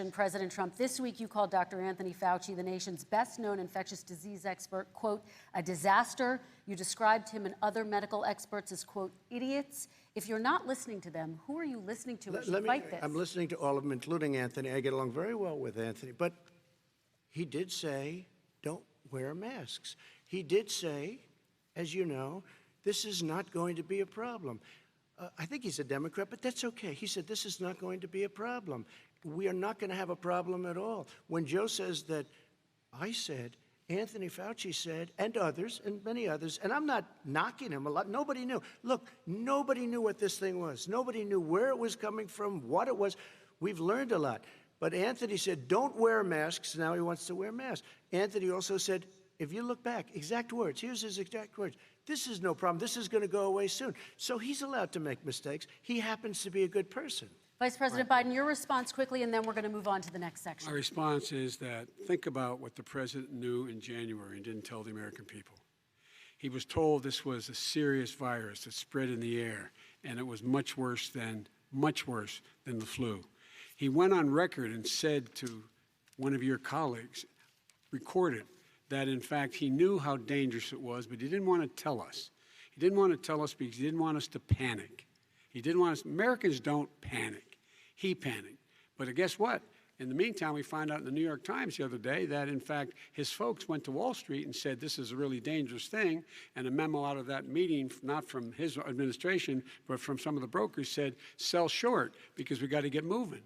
President Trump, this week you called Dr. Anthony Fauci, the nation's best-known infectious disease expert, quote, a disaster. You described him and other medical experts as, quote, idiots. If you're not listening to them, who are you listening to as you fight this? I'm listening to all of them, including Anthony. I get along very well with Anthony. But he did say, don't wear masks. He did say, as you know, this is not going to be a problem. I think he's a Democrat, but that's okay. He said, this is not going to be a problem. We are not going to have a problem at all. When Joe says that, I said, Anthony Fauci said, and others, and many others, and I'm not knocking him a lot. Nobody knew. Look, nobody knew what this thing was. Nobody knew where it was coming from, what it was. We've learned a lot. But Anthony said, don't wear masks. Now he wants to wear masks. Anthony also said, if you look back, exact words, here's his exact words. This is no problem. This is going to go away soon. So he's allowed to make mistakes. He happens to be a good person. Vice President Biden, your response quickly, and then we're going to move on to the next section. My response is that think about what the president knew in January and didn't tell the American people. He was told this was a serious virus that spread in the air, and it was much worse than the flu. He went on record and said to one of your colleagues, recorded, that in fact he knew how dangerous it was, but he didn't want to tell us. He didn't want to tell us because he didn't want us to panic. He didn't want us, Americans don't panic. He panicked. But guess what? In the meantime, we found out in the New York Times the other day that, in fact, his folks went to Wall Street and said this is a really dangerous thing. And a memo out of that meeting, not from his administration, but from some of the brokers, said sell short because we got to get moving.